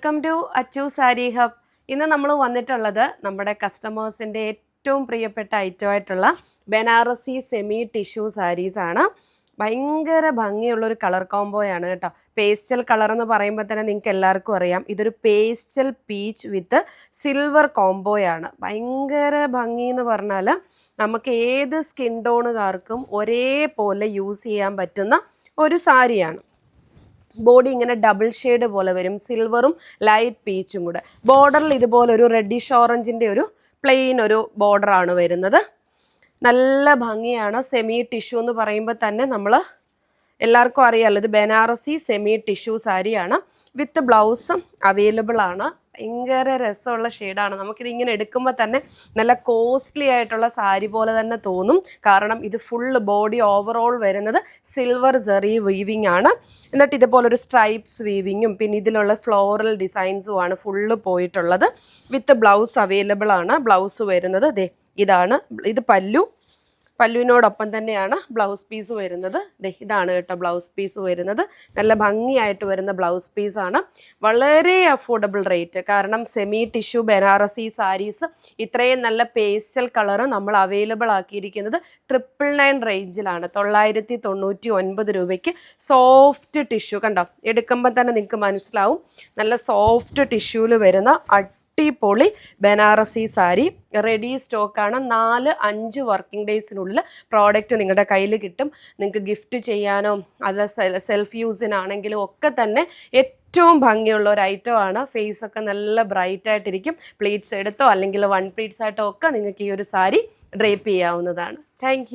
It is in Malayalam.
Welcome to Achu saree hub. ഇന്ന് നമ്മൾ വന്നിട്ടുള്ളത് നമ്മുടെ കസ്റ്റമേഴ്സിൻ്റെ ഏറ്റവും പ്രിയപ്പെട്ട ഐറ്റമായിട്ടുള്ള ബനാറസി സെമി ടിഷ്യൂ സാരീസ് ആണ്. ഭയങ്കര ഭംഗിയുള്ളൊരു കളർ കോംബോയാണ് കേട്ടോ. പേസ്റ്റൽ കളർ എന്ന് പറയുമ്പോൾ തന്നെ നിങ്ങൾക്ക് എല്ലാവർക്കും അറിയാം, ഇതൊരു പേസ്റ്റൽ പീച്ച് വിത്ത് സിൽവർ കോംബോയാണ്. ഭയങ്കര ഭംഗി എന്ന് പറഞ്ഞാൽ നമുക്ക് ഏത് സ്കിൻ ടോണുകാർക്കും ഒരേപോലെ യൂസ് ചെയ്യാൻ പറ്റുന്ന ഒരു സാരിയാണ്. ബോഡി ഇങ്ങനെ ഡബിൾ ഷെയ്ഡ് പോലെ വരും, സിൽവറും ലൈറ്റ് പീച്ചും കൂടെ. ബോർഡറിൽ ഇതുപോലെ ഒരു റെഡിഷ് ഓറഞ്ചിൻ്റെ ഒരു പ്ലെയിൻ ഒരു ബോർഡറാണ് വരുന്നത്. നല്ല ഭംഗിയാണ്. സെമി ടിഷ്യൂ എന്ന് പറയുമ്പോൾ തന്നെ നമ്മൾ എല്ലാവർക്കും അറിയാമല്ലോ, ഇത് ബനാറസി സെമി ടിഷ്യൂ സാരിയാണ്. വിത്ത് ബ്ലൗസും അവൈലബിൾ ആണ്. ഭയങ്കര രസമുള്ള ഷെയ്ഡാണ്. നമുക്കിതിങ്ങനെ എടുക്കുമ്പോൾ തന്നെ നല്ല കോസ്റ്റ്ലി ആയിട്ടുള്ള സാരി പോലെ തന്നെ തോന്നും. കാരണം ഇത് ഫുള്ള് ബോഡി ഓവറോൾ വരുന്നത് സിൽവർ സെറി വീവിങ് ആണ്. എന്നിട്ട് ഇതുപോലൊരു സ്ട്രൈപ്സ് വീവിങ്ങും പിന്നെ ഇതിലുള്ള ഫ്ലോറൽ ഡിസൈൻസും ആണ് ഫുള്ള് പോയിട്ടുള്ളത്. വിത്ത് ബ്ലൗസ് അവൈലബിൾ ആണ്. ബ്ലൗസ് വരുന്നത് ഇതാണ്. ഇത് പല്ലുവിനോടൊപ്പം തന്നെയാണ് ബ്ലൗസ് പീസ് വരുന്നത്. ഇതാണ് കേട്ടോ ബ്ലൗസ് പീസ് വരുന്നത്. നല്ല ഭംഗിയായിട്ട് വരുന്ന ബ്ലൗസ് പീസാണ്. വളരെ അഫോർഡബിൾ റേറ്റ്. കാരണം സെമി ടിഷ്യൂ ബനാറസി സാരീസ് ഇത്രയും നല്ല പേസ്റ്റൽ കളറ് നമ്മൾ അവൈലബിൾ ആക്കിയിരിക്കുന്നത് 999 റേഞ്ചിലാണ്. 999 രൂപയ്ക്ക് സോഫ്റ്റ് ടിഷ്യൂ. കണ്ടോ, എടുക്കുമ്പോൾ തന്നെ നിങ്ങൾക്ക് മനസ്സിലാവും നല്ല സോഫ്റ്റ് ടിഷ്യൂവിൽ വരുന്ന അടിപൊളി ബനാറസി സാരി. റെഡി സ്റ്റോക്കാണ്. 4-5 വർക്കിംഗ് ഡേയ്സിനുള്ളിൽ പ്രോഡക്റ്റ് നിങ്ങളുടെ കയ്യിൽ കിട്ടും. നിങ്ങൾക്ക് ഗിഫ്റ്റ് ചെയ്യാനോ അല്ല സെൽഫ് യൂസിനാണെങ്കിലും ഒക്കെ തന്നെ ഏറ്റവും ഭംഗിയുള്ള ഒരു ഐറ്റമാണ്. ഫേസൊക്കെ നല്ല ബ്രൈറ്റ് ആയിട്ടിരിക്കും. പ്ലീറ്റ്സ് എടുത്തോ അല്ലെങ്കിൽ 1 പ്ലീറ്റ്സ് ആയിട്ടോ ഒക്കെ നിങ്ങൾക്ക് ഈ ഒരു സാരി ഡ്രേപ്പ് ചെയ്യാവുന്നതാണ്. താങ്ക്